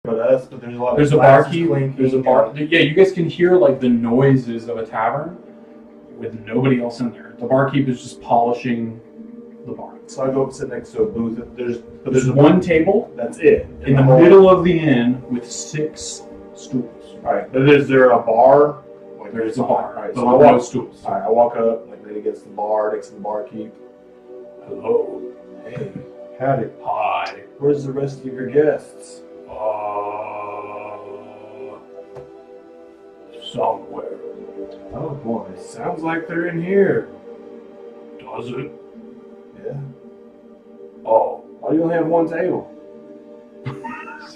But us, but there's a lot of There's a barkeep. There's a bar. Yeah, you guys can hear like the noises of a tavern with nobody else in there. The barkeep is just polishing the bar. So I go up and sit next to a booth. There's one table. That's it. In the middle of the inn with 6 stools. All right, but is there a bar? Like There's a bar. All right, but so I with walk. no stools. All right, I walk up, like lean against the bar, next to the barkeep. Hello. Hey, Howdy. Hi. where's the rest of your guests? Somewhere. Oh boy. Sounds like they're in here. Does it? Yeah. Oh. Why do you only have one table?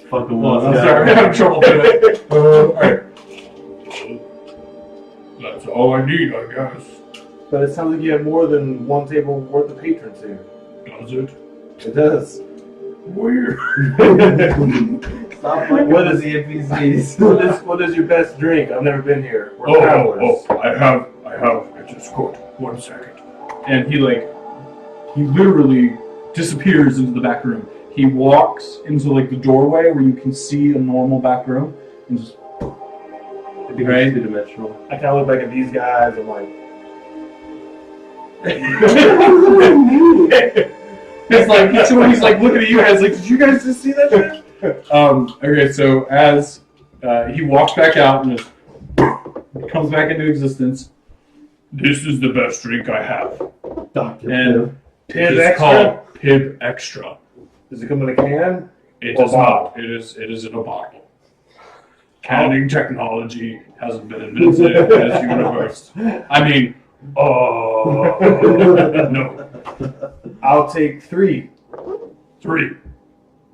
Fucking I'm sorry, I'm having trouble today. Alright. That's all I need, I guess. But it sounds like you have more than one table worth of patrons here. Does it? It does. Weird. Stop fucking What with is- the NPCs. What is your best drink? I've never been here. We're travelers. I have, I just quote, 1 second. And he literally disappears into the back room. He walks into like the doorway where you can see a normal back room and just, right? Two-dimensional. I kind of look back at these guys. I'm like, he's like looking at you guys like, did you guys just see that shit? Okay, so as he walks back out and just comes back into existence, this is the best drink I have. Dr. And Pib it's Extra? called Pib Extra. does it come in a can? It Or does bottle? not. It is in a bottle. Canning technology hasn't been invented in this universe. I mean, no. I'll take 3. 3.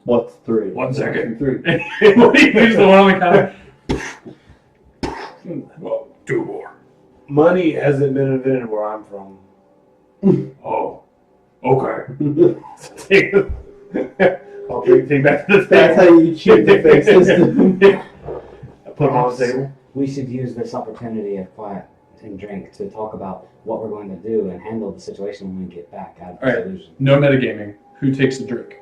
What's 3? 1 second. 3. He's the one on the counter. Well, 2 more. Money hasn't been invented where I'm from. Oh, okay. I'll take back to the That's how you cheat the fake system. I put them on the table. We should use this opportunity of quiet and drink to talk about what we're going to do and handle the situation when we get back out of the All right. solution. No metagaming. Who takes a drink?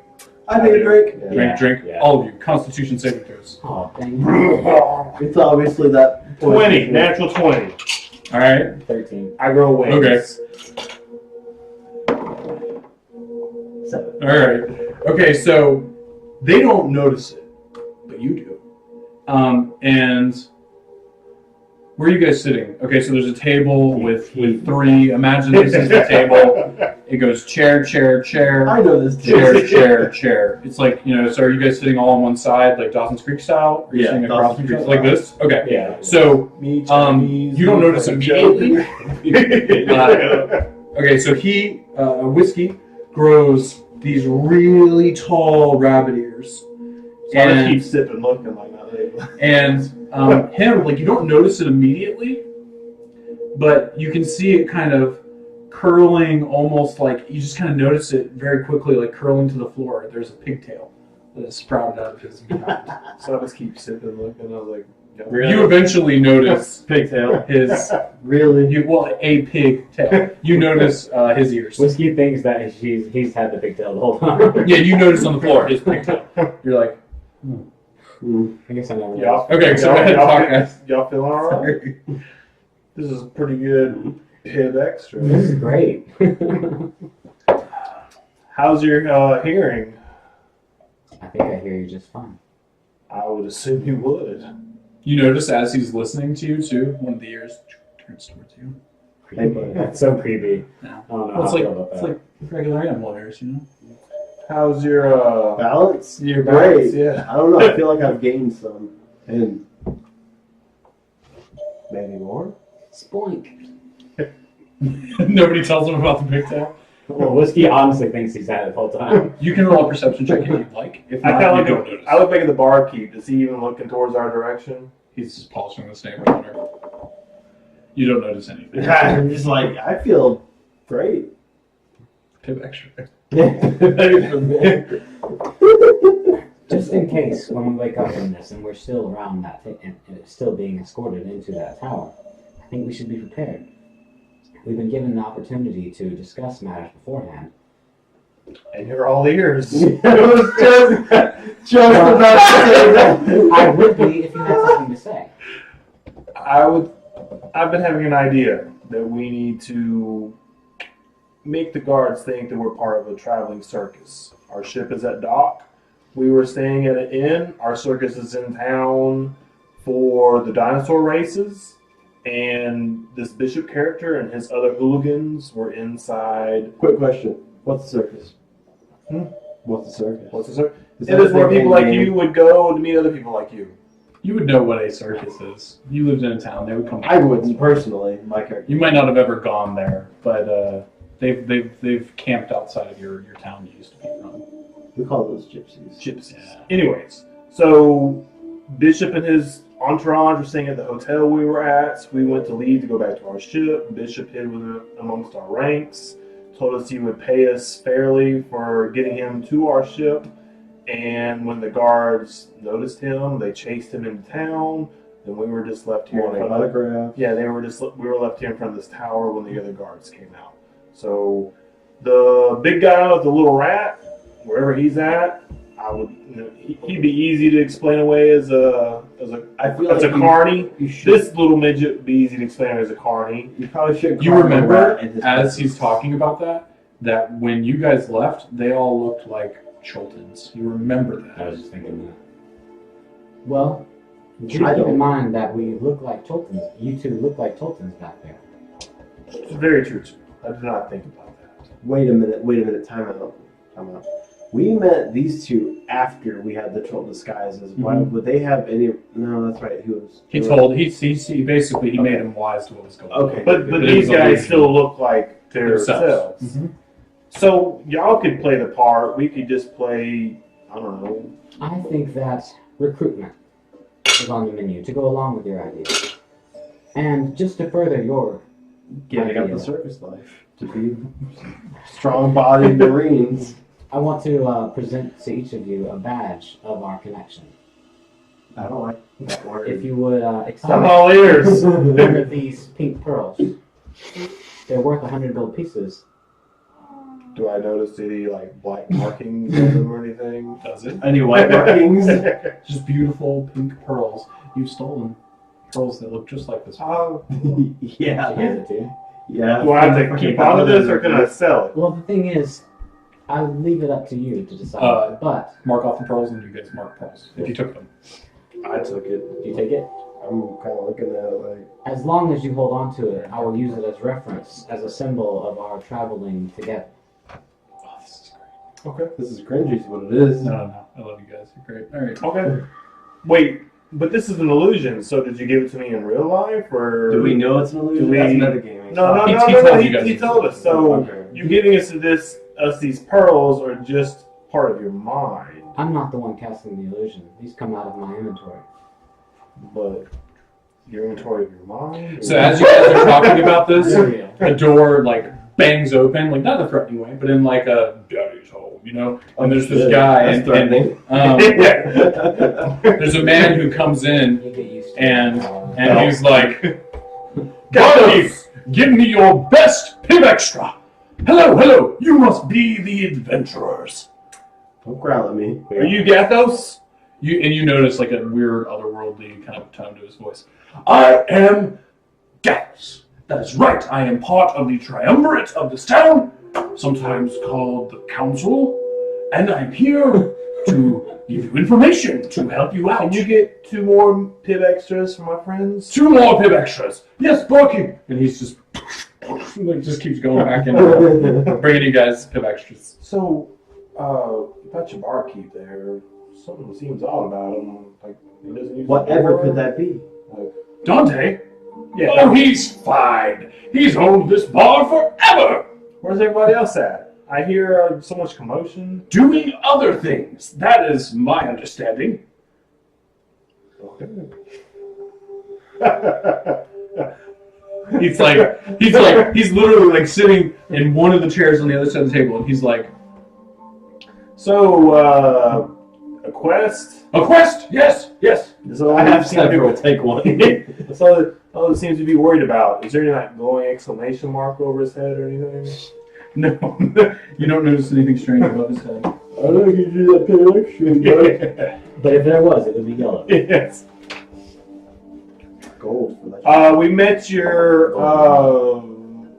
I take a drink. Yeah. Drink. Yeah. All of you. Constitution saving throws. Oh, dang it. It's obviously that 20, natural 20. All right. 13. I grow wings. Okay. 7. All right. Okay, so they don't notice it, but you do. And where are you guys sitting? Okay, so there's a table with 3. Imagine this is the table. It goes chair, chair, chair. I know this Chair, chair, chair. It's like, so are you guys sitting all on one side, like Dawson's Creek style? Or are you Yeah, sitting across Dawson's from each Creek other? Like this? Okay. Yeah. So, Me, Chinese, you don't notice fucking immediately. Okay, so Whiskey grows these really tall rabbit ears. So I just keep sipping, looking like that. And him, like, you don't notice it immediately, but you can see it kind of curling, almost like you just kind of notice it very quickly, like curling to the floor. There's a pigtail that is sprouted out of his mouth. So I just keep sipping, looking. I was like, You eventually notice pigtail. his Really? a pigtail. You notice his ears. Whiskey thinks that he's had the pigtail the whole time. Yeah, you notice on the floor his pigtail. You're like, I guess I never Y'all, okay, so go ahead and talk, guys. y'all feeling alright? This is pretty good Pib Extra. This is great. How's your hearing? I think I hear you just fine. I would assume you would. You notice as he's listening to you too, one of the ears turns towards you. Creepy. That's so creepy. Yeah. I don't know Well, how I feel about it's that. like regular animal ears, How's your Balance? your Great. balance? Yeah. I don't know. I feel like I've gained some. And maybe more? Spoink. Nobody tells him about the pigtail. Well, Whiskey honestly thinks he's had it the whole time. You can roll a perception check if you'd like. If I not, kind you of don't look. notice. I look back at the barkeep. Is he even looking towards our direction? He's just polishing the snake water. You don't notice anything. I'm just like, I feel great. Pib extra. Just in case when we wake up from this and we're still around that and it's still being escorted into that tower, I think we should be prepared. We've been given the opportunity to discuss matters beforehand. And you're all ears. I was just about to say that. I would be if you had something to say. I've been having an idea that we need to make the guards think that we're part of a traveling circus. Our ship is at dock. We were staying at an inn. Our circus is in town for the dinosaur races. And this bishop character and his other hooligans were inside. Quick question. What's the circus? Hmm? What's the circus? What's the circus? Is It that is a where big people like game? you would go to meet other people like you. You would know what a circus is. You lived in a town. They would come. I wouldn't personally. My character. You might not have ever gone there, but they've camped outside of your town you used to be from. We call those gypsies. Gypsies. Yeah. Anyways, so Bishop and his entourage were staying at the hotel we were at. We went to leave to go back to our ship. Bishop hid amongst our ranks, told us he would pay us fairly for getting him to our ship. And when the guards noticed him, they chased him into town. Then we were just left here. Morning autograph. Yeah, we were left here in front of this tower when the other guards came out. So the big guy with the little rat, wherever he's at, he'd be easy to explain away as a I feel as like a carny. You should. This little midget would be easy to explain away as a carny. You probably should. You carve a remember, rat in his as presence. he's talking about that when you guys left, they all looked like Chultans. You remember I that. was just thinking that. Well, do I keep don't. in mind that we look like Toltons. You two look like Toltons back there. It's very true. I did not think about that. Wait a minute. Time out. We met these two after we had the troll disguises. Why would they have any? No, that's right. He basically made him wise to what was going on. Okay. But But it these was guys illusion. still look like Themselves. themselves. Mhm. So y'all could play the part. We could just play. I don't know. I think that recruitment is on the menu to go along with your idea. And just to further your Giving up idea, the circus life to be strong-bodied Marines. I want to present to each of you a badge of our connection. I don't like that word. If you would accept I'm all ears. one of these pink pearls, they're worth 100 gold pieces. Do I notice any like black markings on them or anything? Does it? Any white markings? Just beautiful pink pearls. You've stolen pearls that look just like this one. Oh, She Yeah. hands it to you. Yeah. do I have to keep on of this or can I sell it? Well, the thing is, I'll leave it up to you to decide. But Mark off the pearls and you guys mark pearls if you took them. I took it. do you take it? I'm kind of looking at it like. As long as you hold on to it, I will use it as reference, as a symbol of our traveling together. Oh, this is great. Okay. This is cringy, is what it is. No. I love you guys. You're great. All right. Okay. Wait, but this is an illusion. So did you give it to me in real life or? Do we know it's an illusion? Do we- That's metagaming. No. He He told you guys. He told us. So Okay. you giving us these pearls are just part of your mind, I'm not the one casting the illusion. These come out of my inventory. but your inventory of your mind. So as you guys are talking about this, They're real. the door like bangs open, like not in a threatening way, but in like a daddy's hole, you know. And there's this guy, That's and threatening. there's a man who comes in, You get used to And- it. and he's like, "Buddy, give me your best pib extra. Hello, you must be the adventurers." Don't growl at me. Are you Gathos? You notice like a weird otherworldly kind of tone to his voice. I am Gallus. That is right. I am part of the triumvirate of this town, sometimes called the Council, and I'm here to give you information to help you out. Can you get 2 more pib extras for my friends? 2 more pib extras. Yes, Barkeep. And he's just like just keeps going back in, bringing you guys pib extras. So, about your barkeep there, something seems odd about him. Like he doesn't use. Whatever the door. could that be? Dante. Yeah. Oh, he's fine. He's owned this bar forever. Where's everybody else at? I hear so much commotion. Doing other things. That is my understanding. Okay. He's literally like sitting in one of the chairs on the other side of the table, and he's like, So, a quest. "A quest? Yes. Is all I that have seems to be- several. Take one. That's all that seems to be worried about. Is there any like glowing exclamation mark over his head or anything? No, you don't notice anything strange above his head. I don't think you do that pay extra. But if there was, it would be yellow. Yes. Gold for that. We met your.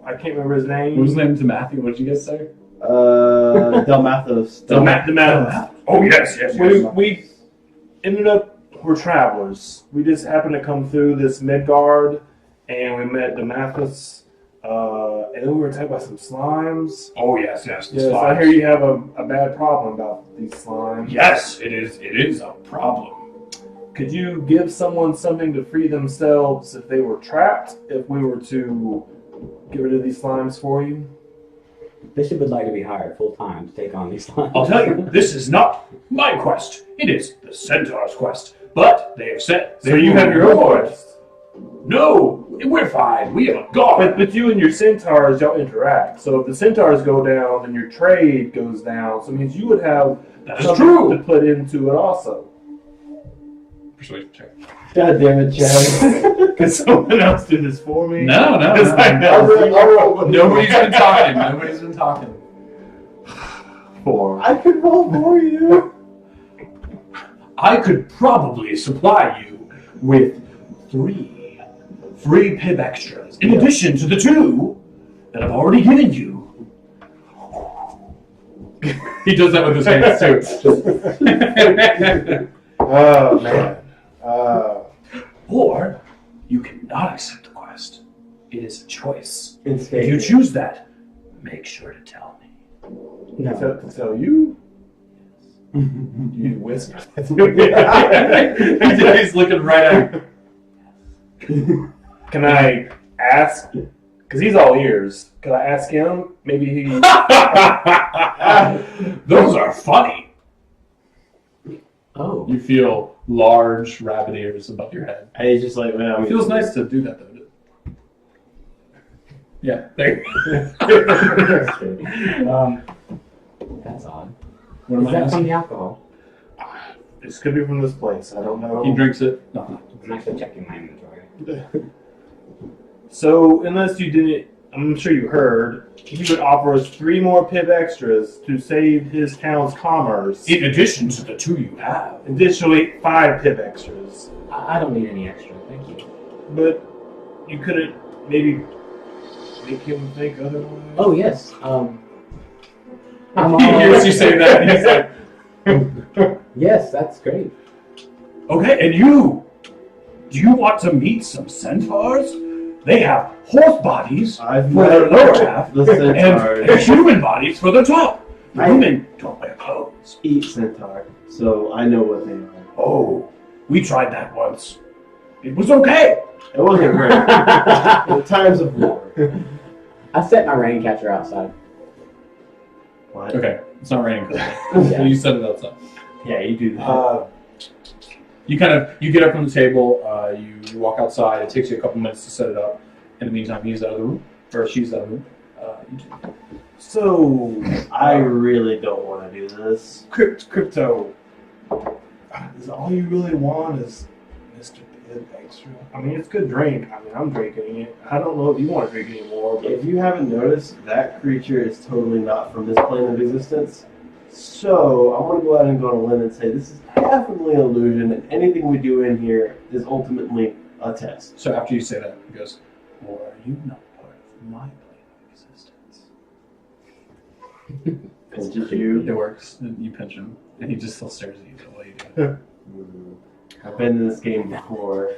I can't remember his name. What was his name to Matthew? What did you guys say? Delmathos. Delmathos. Oh, yes, yes, We ended up, we're travelers. We just happened to come through this Midgard, and we met Delmathos. And then we were talking about some slimes. Oh, yes, yes. Yes, I hear you have a bad problem about these slimes. Yes, it is a problem. Could you give someone something to free themselves if they were trapped, if we were to get rid of these slimes for you? Bishop would like to be hired full time to take on these lines. I'll tell you, this is not my quest. It is the Centaur's quest. But they have said... So you have your own quest? No, we're fine. We have a god. But you and your centaurs don't interact. So if the centaurs go down, then your trade goes down. So it means you would have That is something true. to put into it also. Persuasion check. God damn it, Chad. Could someone else do this for me? No. Because I know. Nobody's been talking. Nobody's been talking. 4. I could roll for you. I could probably supply you with 3 free pib extras, in addition to the 2 that I've already given you. He does that with his hands too. Oh, man. Or you cannot accept the quest. It is a choice. It's If you choose that, make sure to tell me. No. To tell you? You whisper. He's looking right at you. Can I ask? Because he's all ears. Can I ask him? Maybe he. Those are funny. Oh. You feel large rabbit ears above your head. And he's just like, man, It feels nice to do that, though. Yeah, there. That's odd. What am Is I that asking? from the alcohol? This could be from this place. I don't know. He drinks it. No. I'm actually checking my inventory. So, unless you didn't, I'm sure you heard, he would offer us 3 more pib extras to save his town's commerce. In addition to the 2 you have. Additionally, 5 pib extras. I don't need any extra, thank you. But you couldn't maybe make him think otherwise? Oh, yes. He hears you say that, and he's like, Yes, that's great. okay, and you? Do you want to meet some centaurs? They have horse bodies I've for their met lower half the and centaurs. human bodies for their top. I- Women don't wear clothes. Eat centaur, so I know what they are. Oh, we tried that once. It was okay. It wasn't great. The times of war. I set my rain catcher outside. What? Okay, it's not raining. Yeah. You set it outside. Yeah, you do that. You get up from the table, you walk outside, it takes you a couple minutes to set it up. In the meantime, he's out of the room, or she's out of the room. You two. So, I really don't want to do this. crypto. Is all you really want is Mr. Pibb Extra? I mean, it's good drink. I mean, I'm drinking it. I don't know if you want to drink anymore, but If you haven't noticed, that creature is totally not from this plane of existence. So, I'm going to go out and go on a limb and say this is definitely an illusion, and anything we do in here is ultimately a test. So after you say that, he goes, or are you not part of my plane of existence? Pinches you. It works. And you pinch him, and he just still stares at you the way you do. I've been in this game before.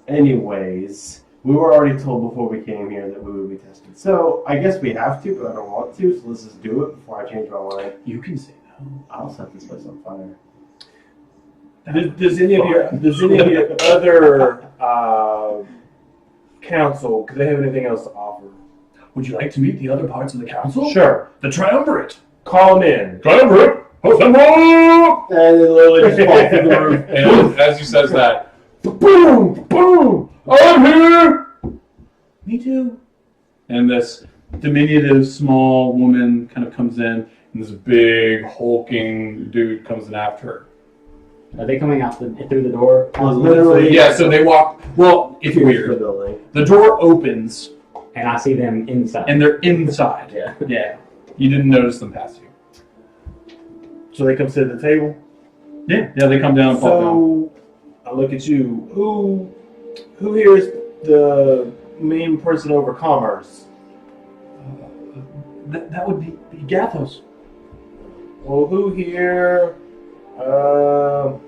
Anyways, we were already told before we came here that we would be tested. So, I guess we have to, but I don't want to, so let's just do it before I change my mind. You can say no. I'll set this place on fire. does any of your other council, because they have anything else to offer? Would you like to meet the other parts of the council? Sure. The triumvirate. Call them in. Triumvirate. Assemble! And it literally just falls through the roof. And as he says that, boom, boom, I'm here. Me too. And this diminutive small woman kind of comes in, and this big hulking dude comes in after her. Are they coming out through the door? Well, literally- Yeah, so they walk. Well, it's The weird. building. The door opens, And I see them inside. And they're inside. Yeah. Yeah. You didn't notice them pass you. So they come sit at the table. Yeah. Yeah, they come down and pop down. So I look at you. Who here is the main person over commerce? That would be Gathos. Well, who here? Don't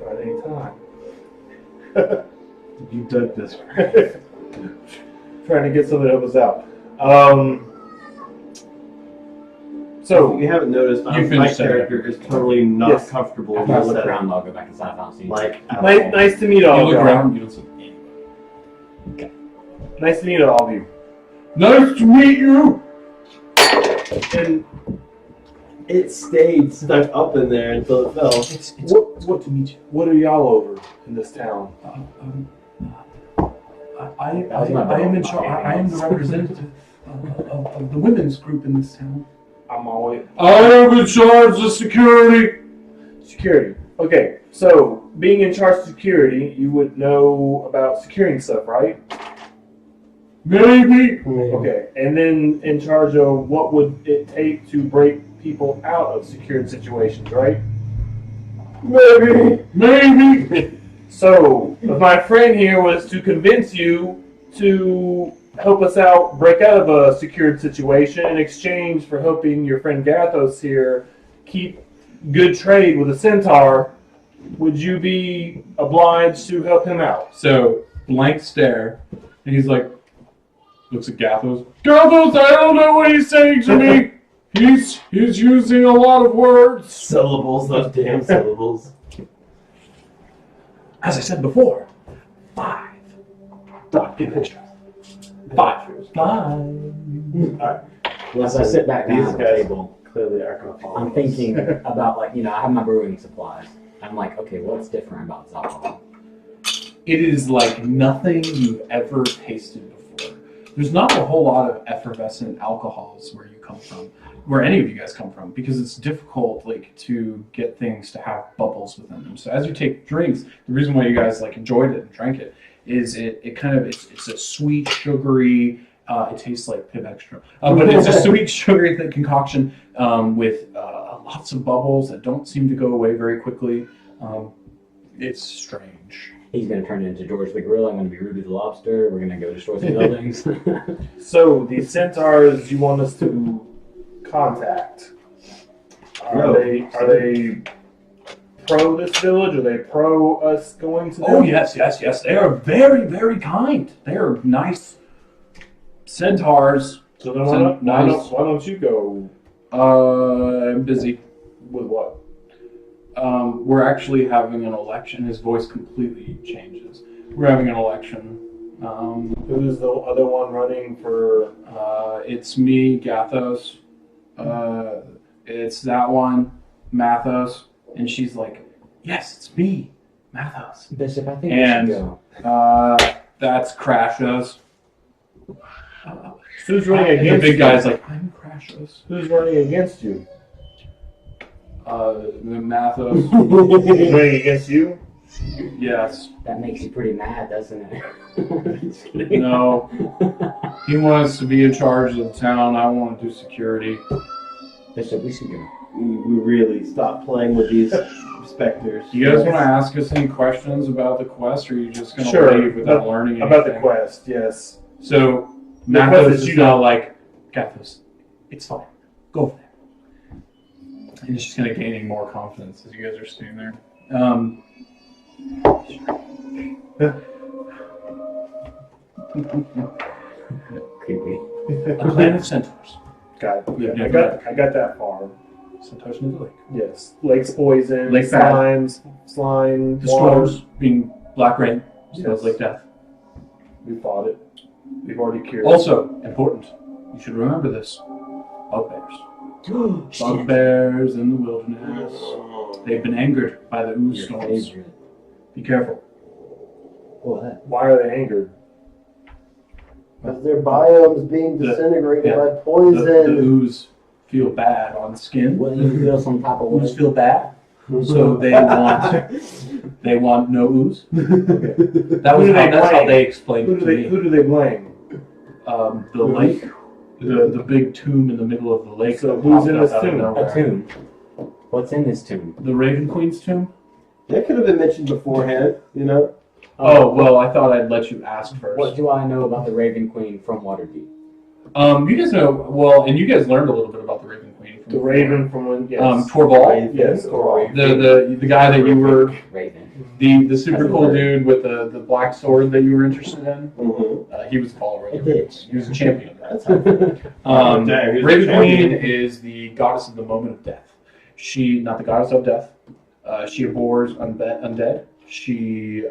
find any time. You dug this. Trying to get something to help us out. So You haven't noticed, You my finished that. character is totally not Yes. comfortable After I with look that. around, I'll go back inside. I don't see you. Like, at nice, all. nice to meet You all of look you. around, you don't see anybody. Nice to meet all of you. Nice to meet you! And It stayed stuck up in there until it fell. It's what to meet you. what are y'all over in this town? I am in charge. I am the representative of the women's group in this town. I'm always I am in charge of security. security. Okay, so being in charge of security, you would know about securing stuff, right? Maybe. Okay, and then in charge of what would it take to break people out of secured situations, right? Maybe. So, if my friend here was to convince you to help us out, break out of a secured situation in exchange for helping your friend Gathos here keep good trade with a centaur, would you be obliged to help him out? So, blank stare, and he's like, looks at Gathos. Gathos, I don't know what he's saying to me. He's using a lot of words. Syllables, those damn syllables. As I said before, 5 Documents. 5. As I sit back down These at the guys table, clearly are going to follow I'm us. thinking about, like, I have my brewing supplies. I'm like, okay, what's different about this alcohol? It is like nothing you've ever tasted before. There's not a whole lot of effervescent alcohols where you come from, where any of you guys come from, because it's difficult, like, to get things to have bubbles within them. So as you take drinks, the reason why you guys like enjoyed it and drank it is it's a sweet, sugary. It tastes like Pib Extra, but it's a sweet, sugary concoction with lots of bubbles that don't seem to go away very quickly. It's strange. He's going to turn it into George the Gorilla. I'm going to be Ruby the Lobster. We're going to go destroy some buildings. So, the centaurs you want us to contact, are they pro this village? Are they pro us going to them? Oh yes. They are very, very kind. They are nice centaurs. So then Nice. why don't you go I'm busy. with what? We're actually having an election. His voice completely changes. We're having an election. Who's the other one running for? It's me, Gathos. It's that one, Mathos. And she's like, yes, it's me, Mathos. Bishop, I think And we should go. That's Crashos. Who's running And the against big you? guy's like, I'm Crashos. Who's running against you? Mathos. He's running against you? Yes. That makes you pretty mad, doesn't it? No. He wants to be in charge of the town. I want to do security. Bishop, we should go. We really stopped playing with these specters. Do you guys want to ask us any questions about the quest, or are you just going to Sure. leave without learning anything? About the quest, yes. So, The Mathos quest is that you now know. like, Gathos, it's fine. Go over there. And he's just kind of gaining more confidence as you guys are sitting there. Creepy. A clan of centaurs. Got it. Yeah, I got that far. Centaurs near the lake. Yes. Lake's poison, Lake bad. slime, The water. storms being black rain, smells Yes. like death. We fought it. We've already cured it. Also, important, you should remember this. Bugbears. Bugbears in the wilderness. They've been angered by the ooze Your storms. favorite. Be careful. What? Why are they angered? Because their biomes being The- disintegrated yeah. by The poison. ooze feel bad on skin. Wouldn't you feel some type of way? Ooze feel bad. So they want no ooze. That's how blame? they explained it to me. Who do they blame? The lake, the big tomb in the middle of the lake. So that who's popped in up this out of tomb? nowhere. A tomb. What's in this tomb? The Raven Queen's tomb. That could have been mentioned beforehand, you know? Oh well, I thought I'd let you ask first. What do I know about the Raven Queen from Waterdeep? You guys know well, and you guys learned a little bit about the Raven Queen. From The Raven from when? Yes. Torvald, Yes. Torvald. the guy that you were, Raven. the super cool dude with the black sword that you were interested in. Mm-hmm. He was a follower. A bitch. He was a champion. That's helpful. Dang, he's a Raven champion. Queen is the goddess of the moment of death. She, not the goddess of death. She abhors undead. She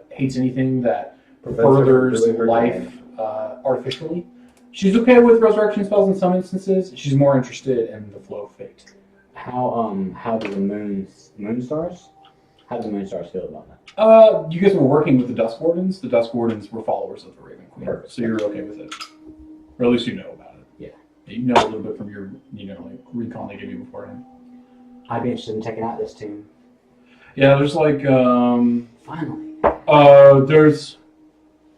hates anything that furthers doing her life artificially. She's okay with resurrection spells in some instances. She's more interested in the flow of fate. How do the Moonstars? How do the Moonstars feel about that? You guys were working with the Dusk Wardens. The Dusk Wardens were followers of the Raven Queen, Perfect. so you're okay with it, or at least you know about it. Yeah. You know a little bit from your, like recon they gave you beforehand. I'd be interested in checking out this tomb. Yeah, there's like Finally.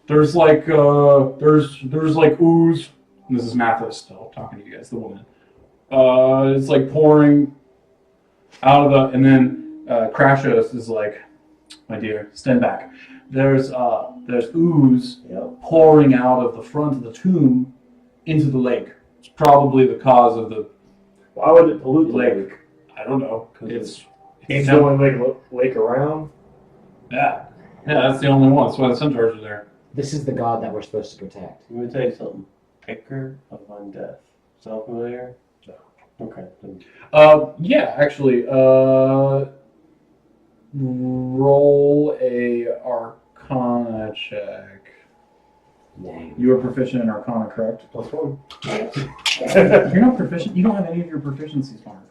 there's like ooze. And this is Mathis still talking to you guys, the woman. It's like pouring out of the, and then Crashos is like, my dear, stand back. There's ooze pouring out of the front of the tomb into the lake. It's probably the cause of the Why would it pollute the lake. lake? I don't know, because It's the only lake around. yeah, that's the only one. That's why the centaurs are there. This is the god that we're supposed to protect. Let me tell you something. Picker of Undeath. Sound familiar? No. Okay. Yeah, actually, roll a Arcana check. Dang. You are proficient in Arcana, correct? +1. You're not proficient. You don't have any of your proficiencies marked.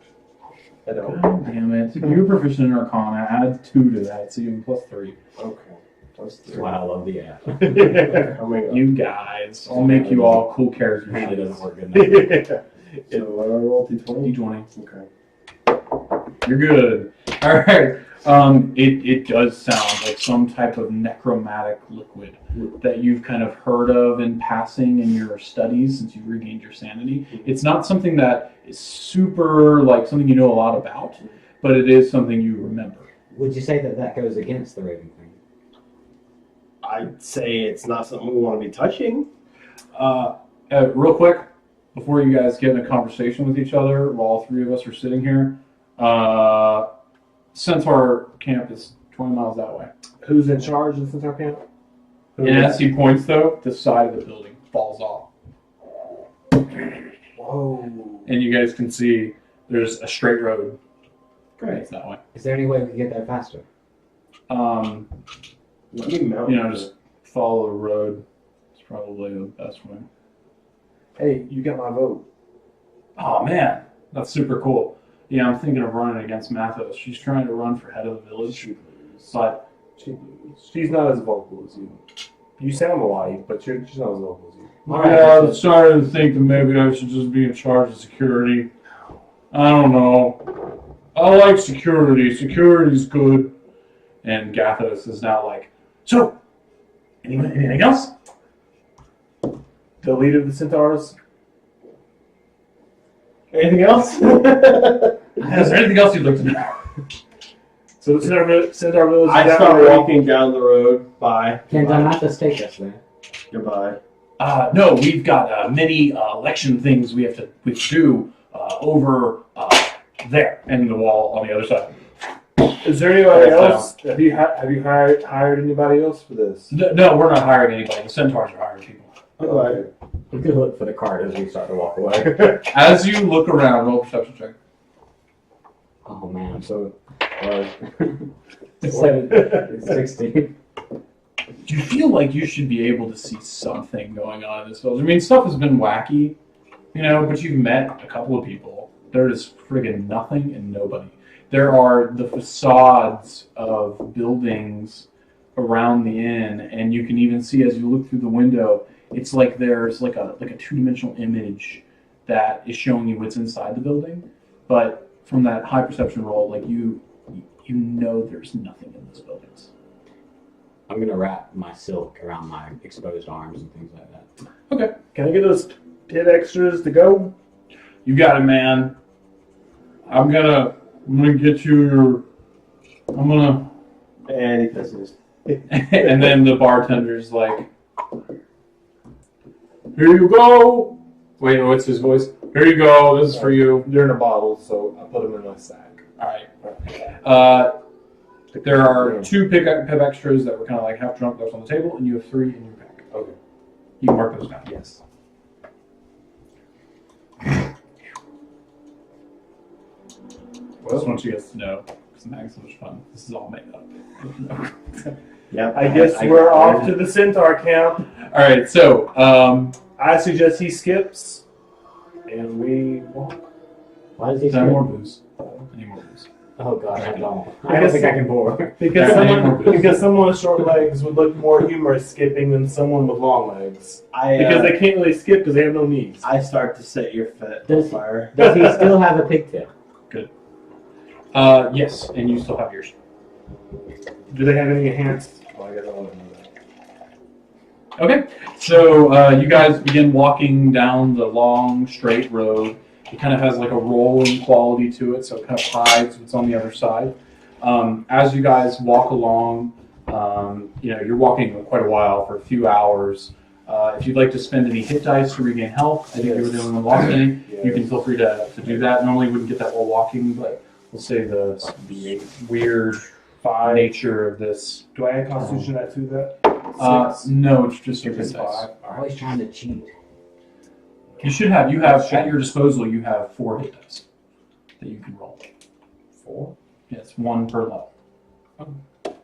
I don't. God damn it! You're proficient in Arcana. Add 2 to that, so you have +3. Okay. +3. Wow, I love the app. Coming up. You guys, I'll make you all cool characters. Apparently doesn't work good enough. So what do I roll? D20? D20. Okay. You're good. All right. It does sound like some type of necromantic liquid that you've kind of heard of in passing in your studies since you've regained your sanity. It's not something that is super like something you know a lot about, but it is something you remember. Would you say that goes against the Raven Queen? I'd say it's not something we want to be touching. Real quick, before you guys get in a conversation with each other, while all 3 of us are sitting here, Centaur camp is 20 miles that way. Who's in charge of the Centaur camp? And as he points, though, the side of the building falls off. Whoa. And you guys can see there's a straight road. Great. It's that way. Is there any way we could get there faster? Let me mount Just follow the road. It's probably the best way. Hey, you got my vote. Oh, man. That's super cool. Yeah, I'm thinking of running against Mathos. She's trying to run for head of the village. But She's not as vocal as you. You sound alike, but she's not as vocal as you. I was starting to think that maybe I should just be in charge of security. I don't know. I like security. Security's good. And Gathos is now like, so, anything else? The leader of the Centaurs? Anything else? Is there anything else you'd like to know? So the Centaur village is I down start the road. walking down the road. Bye. Can Bye. Donatus take us there? Goodbye. No, we've got many election things we have to do over there, and the wall on the other side. Is there anybody else? Have you hired anybody else for this? No, we're not hiring anybody. The Centaurs are hiring people. Goodbye. We could look for the card as we start to walk away. As you look around, roll a perception check. Oh man, I'm so. 16. Do you feel like you should be able to see something going on in this village? I mean, stuff has been wacky, but you've met a couple of people. There is friggin' nothing and nobody. There are the facades of buildings around the inn, and you can even see as you look through the window, it's like there's like a two-dimensional image that is showing you what's inside the building. But from that high perception roll, like you you know there's nothing in those buildings. I'm gonna wrap my silk around my exposed arms and things like that. Okay. Can I get those pit extras to go? You got it, man. I'm gonna get you your. I'm gonna. And he pisses. And then the bartender's like, "Here you go." Wait, what's his voice? Here you go. This is for you. They're in a bottle, so I put them in my sack. All right. There are 2 pip extras that were kind of like half drunk left on the table, and you have 3 in your pack. Okay. You can mark those down. Yes. Well, this one you guys to know, because I'm having so much fun. This is all made up. Yeah. I guess we're off to the Centaur camp. All right, so I suggest he skips, and we walk. Why does he? no more booze. Any more booze? Oh gosh, I don't. I I don't guess- think I can pour. Because someone with short legs would look more humorous skipping than someone with long legs. Because they can't really skip because they have no knees. I start to set your foot on Does- fire. Does he still have a pigtail? Yes, and you still have yours. Do they have any enhanced? Well, I guess I want to know that. Okay, so you guys begin walking down the long, straight road. It kind of has like a rolling quality to it, so it kind of hides what's on the other side. As you guys walk along, you're walking quite a while for a few hours. If you'd like to spend any hit dice to regain health, I think you were the only one lost any. You can feel free to do that. Normally you wouldn't get that while walking, but we'll say the weird nature of this. Do I add Constitution to that? No, it's just your If hit it's dice. 5. Always trying to cheat. You have at your disposal, you have 4 hit dice that you can roll. 4? Yes, 1 per level. Oh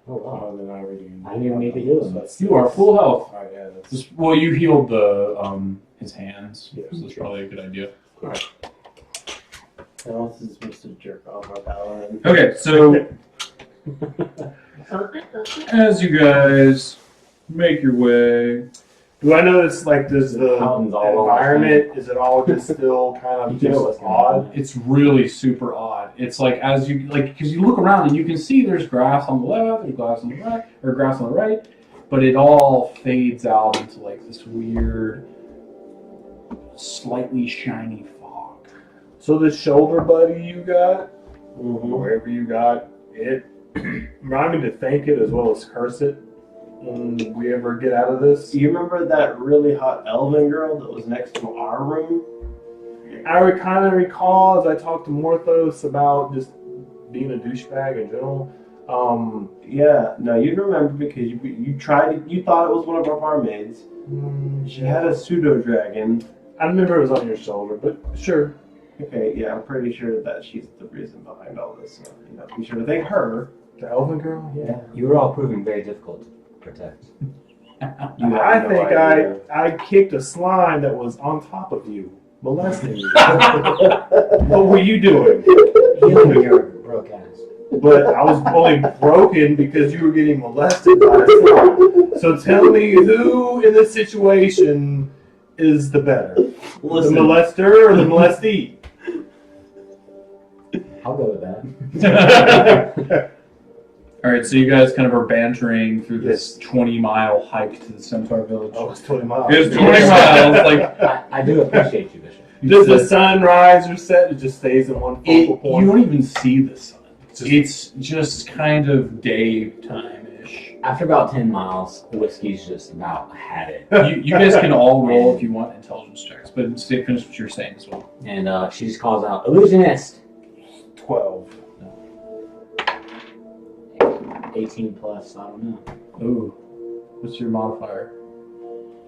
wow. Then I already. I didn't even need to heal him. You are full health. Alright, yeah, that's. You healed his hands, Yeah. so that's probably a good idea. Else is supposed to jerk off our power. Okay, so as you guys make your way, Do I notice, like, does the Mountains all over. environment, is it all just still kind of You know what's just going odd? on. it's really super odd. It's like as you because you look around and you can see there's grass on the left, there's grass on the right, or grass on the right, but it all fades out into like this weird, slightly shiny fog. So the shoulder buddy you got, Mm-hmm. wherever you got it, remind me to thank it as well as curse it when we ever get out of this. Do you remember that really hot elven girl that was next to our room? I would kind of recall as I talked to Morthos about just being a douchebag in general. Yeah, no, you'd remember because you thought it was one of our barmaids. She had a pseudo dragon. I remember it was on your shoulder, but sure. Okay, yeah, I'm pretty sure that she's the reason behind all this. So, be sure to thank her. The elven girl? Yeah. You were all proving very difficult to protect. You have I no think idea. I kicked a slime that was on top of you, molesting you. What were you doing? Healing your broke ass. But I was only broken because you were getting molested by a slime. So tell me who in this situation is the better? Listen, The molester or the molestee? I'll go with that. All right, so you guys kind of are bantering through this 20-mile hike to the Centaur Village. Oh, it's 20 miles. It was 20 miles. Like I do appreciate you, Bishop. Does the sun rise or set? It just stays in one focal you point. don't even see the sun. It's just kind of daytime-ish. After about 10 miles, whiskey's just about had it. You guys can all roll if you want intelligence checks, but finish what you're saying as well. And she just calls out, illusionist! 12. 18 plus, I don't know. Ooh, what's your modifier?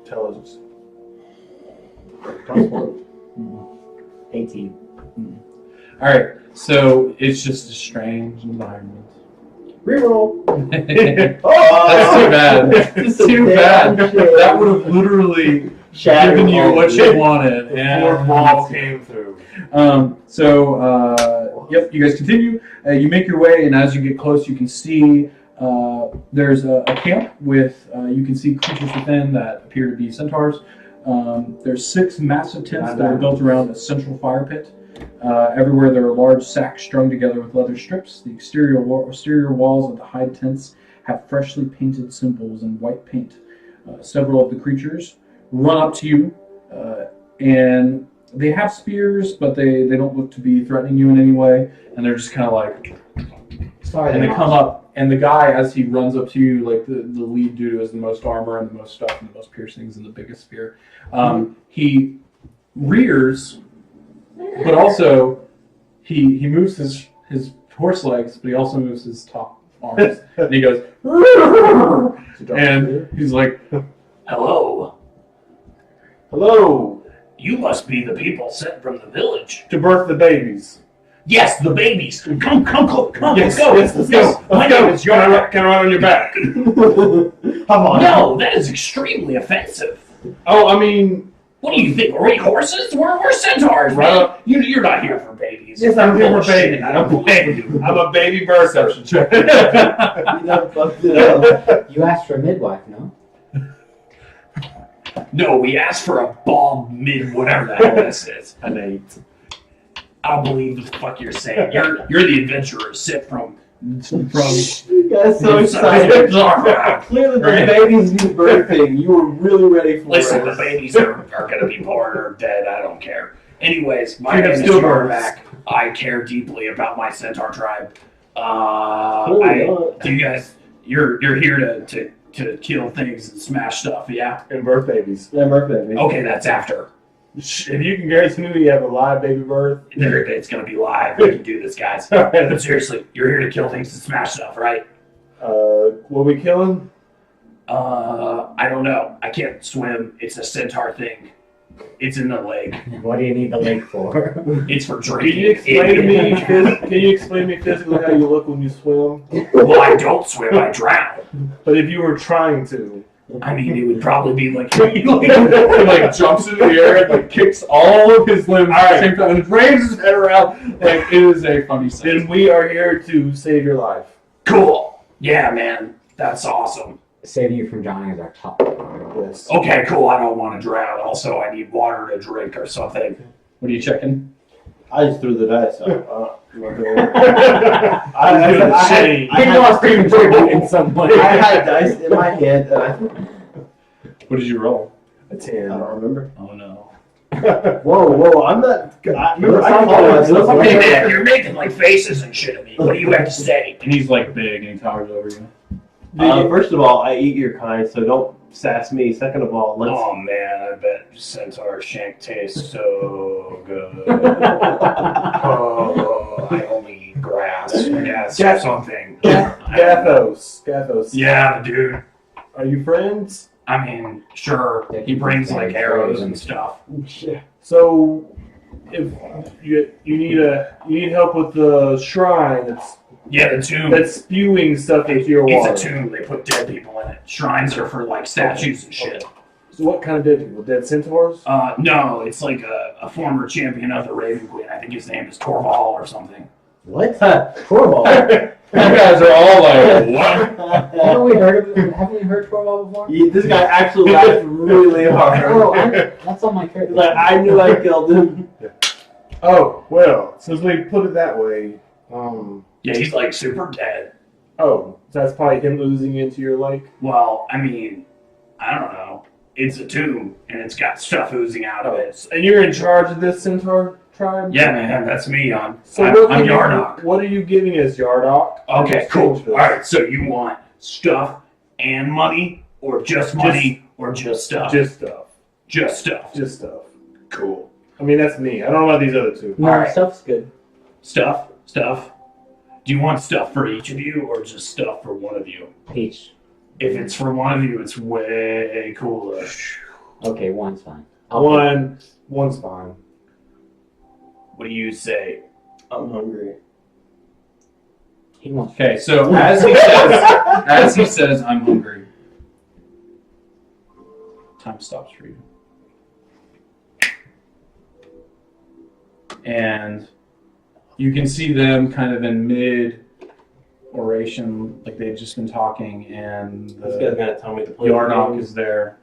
Intelligence. 18. All right, so it's just a strange environment. reroll. That's too bad. That's too bad. That would have literally given you what you wanted. The fourth wall came through. Yep, you guys continue. You make your way, and as you get close, you can see there's a camp with, you can see creatures within that appear to be centaurs. There's 6 massive tents that are built around a central fire pit. Everywhere there are large sacks strung together with leather strips. The exterior walls of the hide tents have freshly painted symbols in white paint. Several of the creatures run up to you, and they have spears, but they don't look to be threatening you in any way. And they're just kind of like, and they come up, and the guy, as he runs up to you, like the lead dude who has the most armor and the most stuff and the most piercings and the biggest spear, he rears, but also he moves his horse legs, but he also moves his top arms, and he goes, and he's like, Hello. Hello, You must be the people sent from the village. to birth the babies. Yes, the babies. Come, Yes, let's go. yes, let's go. My name is Can I ride on your back? Come on. No, that is extremely offensive. Oh, I mean, What do you think? Are we horses? We're centaurs, Right man. up. You're not here for babies. yes, I'm here for Bullshit. babies. I'm a baby birth reception check. You done fucked it up. You asked for a midwife, no? No, we asked for a bomb mid whatever the hell this is. An 8. I don't believe the fuck you're saying. You're the adventurer sent from You guys so excited. Clearly the baby's new birthing. You were really ready for Listen, the it. babies are going to be born or dead. I don't care. Anyways, my You have name is stillbirths. Yarvac. I care deeply about my centaur tribe. Hold Do you guys? You're here to kill things and smash stuff, yeah? And birth babies. Yeah, birthday. Okay, that's after. If you can guarantee me you have a live baby birth, It's going to be live. We can do this, guys. what But seriously, you're here to kill things and smash stuff, right? we killing? I don't know. I can't swim. It's a centaur thing. It's in the lake. What do you need the lake for? It's for Can drinking. you explain to me? Can you explain to me physically how you look when you swim? Well, I don't swim. I drown. But if you were trying to, I mean, it would probably be like he like jumps into the air and like kicks all of his limbs at the same time and raises his head around. Like, it is a funny sight. then we are here to save your life. cool. Yeah, man, that's awesome. Saving you from drowning is our top priority. Yes. Okay, cool. I don't want to drown. Also, I need water to drink or something. What are you checking? I just threw the dice out. I was doing the shade. He lost enjoyment in some way. I had dice in my hand, and I What did you roll? A don't 10. remember. Oh no. Whoa, I'm not. Remember, I called Let's myself. not- Hey, man, you're making like faces and shit at me. What do you have to say? And he's like big and he towers over you. First of all, I eat your kind, so don't sass me. Second of all, let's. Oh man, I bet centaur shank tastes so good. Oh, I only eat grass, or something. Gathos. Yeah, dude. Are you friends? I mean, sure. He brings like arrows and stuff. So, if you need help with the shrine Yeah, the tomb. that's spewing stuff into your water. It's a tomb. They put dead people in it. Shrines are for like statues and shit. So what kind of dead people? Dead centaurs? No, it's like a former champion of the Raven Queen. I think his name is Torval or something. What? Torvald? You guys are all like, what? Haven't we heard Torvald before? This guy actually laughed really hard. Oh, that's on my character. He's like, I knew I killed him. Oh, well, since we put it that way, Yeah, he's like super dead. so that's probably him losing into your lake? Well, I mean, I don't know. It's a tomb, and it's got stuff oozing out of it. And you're in charge of this centaur tribe? Yeah, man, that's me. I'm what Yardock. What are you giving us, Yardock? Okay, cool. All right, so you want stuff and money, or just money, or just stuff? Just stuff. Just stuff. Just stuff. Cool. I mean, that's me. I don't know about these other two. No, Alright. stuff's good. Stuff. Do you want stuff for each of you, or just stuff for one of you? Peach. If it's for one of you, it's way cooler. Okay, one's fine. One's fine. What do you say? I'm hungry. He wants. Okay, so as he says, I'm hungry. Time stops for you. And you can see them kind of in mid oration, like they've just been talking, and This guy's gonna tell me to play. Yarnock is there.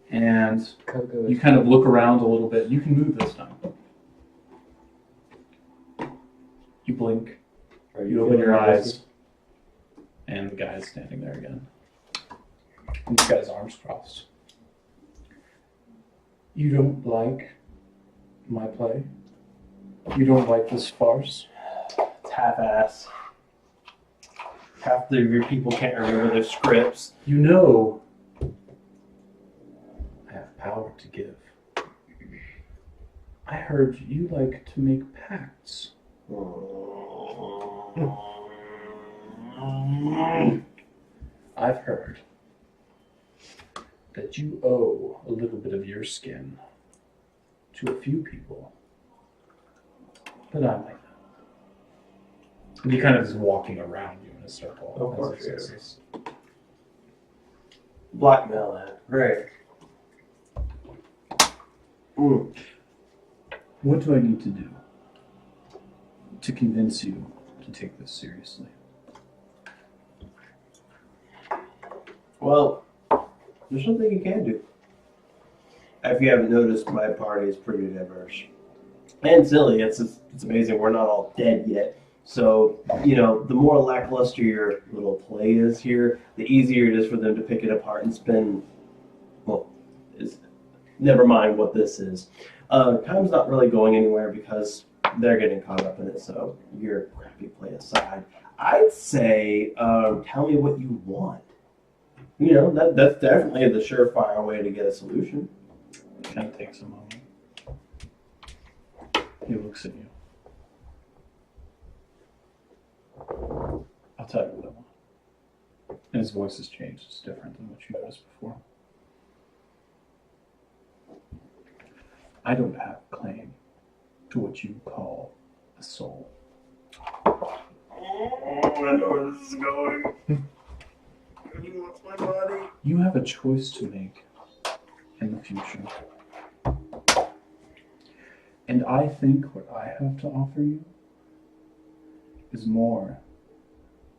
and Coco you is kind of look around a little bit. You can move this time. You blink. Are You open your feeling eyes, and the guy is standing there again. And he's got his arms crossed. You don't like my play? You don't like this farce? It's half-ass. Half of your people can't remember their scripts. You know I have power to give. I heard you like to make pacts. I've heard that you owe a little bit of your skin to a few people that I might know. And he kind of is walking around you in a circle. Of as course he he says is. this. Blackmail that. Right. Mm. What do I need to do to convince you to take this seriously? Well, there's something you can do. If you haven't noticed, my party is pretty diverse. And silly, it's amazing. We're not all dead yet. So, the more lackluster your little play is here, the easier it is for them to pick it apart and spin. Never mind what this is. Time's not really going anywhere because they're getting caught up in it, so your crappy play aside, I'd say tell me what you want. That's definitely the surefire way to get a solution. Kind of takes a moment. He looks at you. I'll tell you what I want. And his voice has changed. It's different than what you noticed before. I don't have claim to what you call a soul. Oh, I know where this is going. He wants my body. You have a choice to make in the future. And I think what I have to offer you is more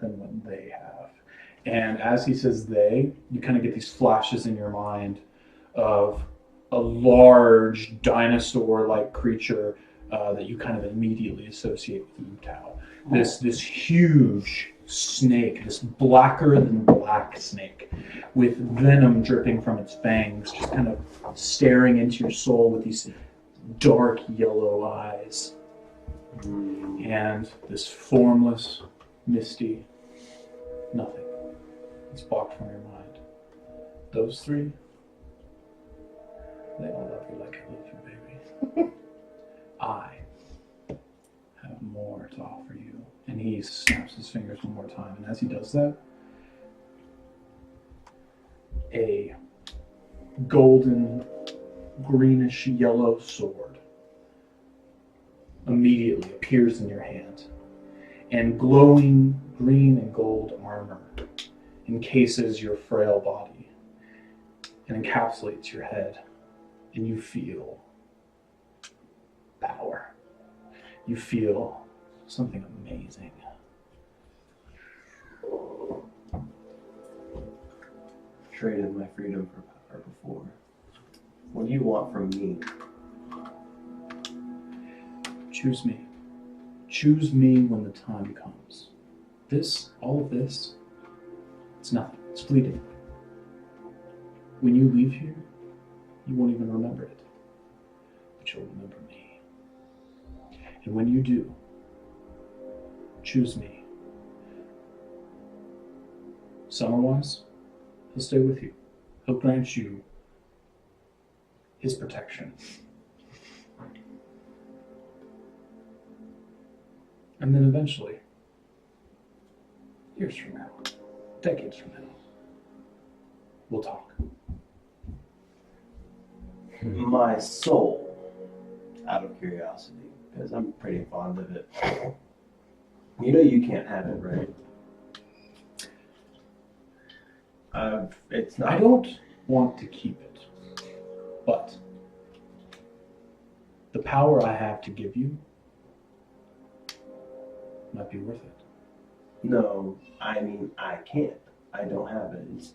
than what they have. And as he says they, you kind of get these flashes in your mind of a large dinosaur-like creature that you kind of immediately associate with Utao. This huge snake, this blacker than black snake, with venom dripping from its fangs, just kind of staring into your soul with these dark yellow eyes. And this formless, misty nothing. It's blocked from your mind. Those three, they all love you like I love you, baby. I have more to offer you. And he snaps his fingers one more time. And as he does that, a golden, greenish yellow sword immediately appears in your hand. And glowing green and gold armor encases your frail body and encapsulates your head. And you feel power. You feel something amazing. Traded my freedom for power before. What do you want from me? Choose me. Choose me when the time comes. All of this, it's nothing. It's fleeting. When you leave here, you won't even remember it. But you'll remember me. And when you do, choose me. Summerwise, he'll stay with you. He'll grant you his protection. And then eventually, years from now, decades from now, we'll talk. My soul, out of curiosity, because I'm pretty fond of it. You can't have it, right? It's not. I don't want to keep it, but the power I have to give you might be worth it. No, I mean, I can't. I don't have it. It's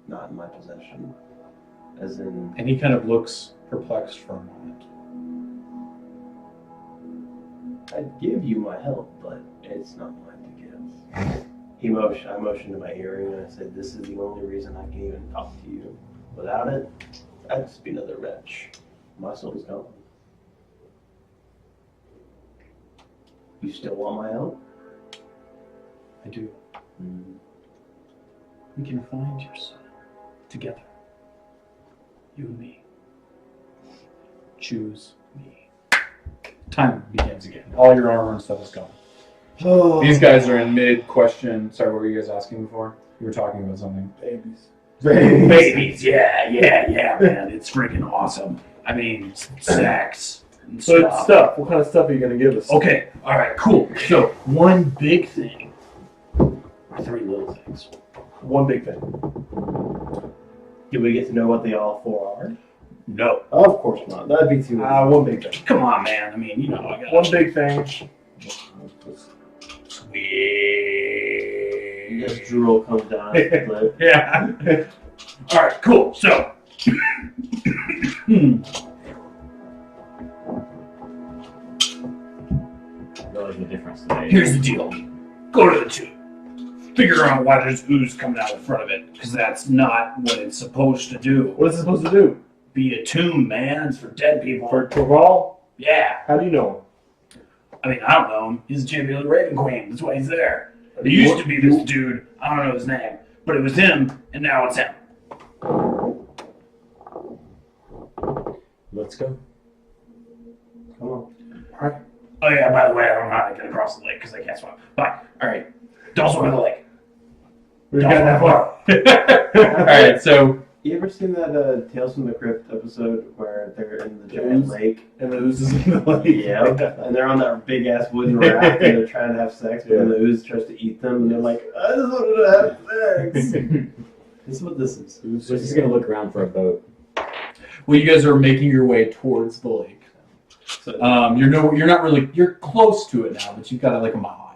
not in my possession. As in, And he kind of looks perplexed for a moment. I'd give you my help, but it's not mine to give. I motioned to my earring and I said, this is the only reason I can even talk to you. Without it, I'd just be another wretch. My soul's gone. You still want my help? I do. Mm. We can find your soul together. You and me. Choose me. Time begins again. All your armor and stuff is gone. These guys are in mid-question. Sorry, what were you guys asking before? You were talking about something. Babies. Babies, yeah, man. It's freaking awesome. I mean, sex and So stuff. stuff. What kind of stuff are you gonna give us? Okay, all right, cool. So one big thing, or three little things. One big thing. Do we get to know what they all four are? No, Of course not. That'd be too. One big thing. come on, man. I mean, you know, I got One big thing. sweet. This drool comes down his lip. Yeah. All right, cool. So. Really the difference today. Here's the deal. Go to the tube. Figure out why there's ooze coming out in front of it, because that's not what it's supposed to do. What is it supposed to do? Be a tomb, man. It's for dead people. For Torval? Yeah. How do you know I mean, I don't know him. He's the champion of the Raven Queen. That's why he's there. There used to be this dude. I don't know his name, but it was him, and now it's him. Let's go. Come on. Oh yeah. By the way, I don't know how to get across the lake because I can't swim. But all right, don't swim in the lake. We Don't got that swim. far. All right, so You ever seen that Tales from the Crypt episode where they're in the giant Ooze. lake? And the ooze is in the lake. Yeah. And they're on that big ass wooden raft and they're trying to have sex, but then the ooze tries to eat them and they're like, I just wanted to have sex. This is what this is. We're just gonna look around for a boat. well, you guys are making your way towards the lake. So, You're not really. You're close to it now, but you've got like a mile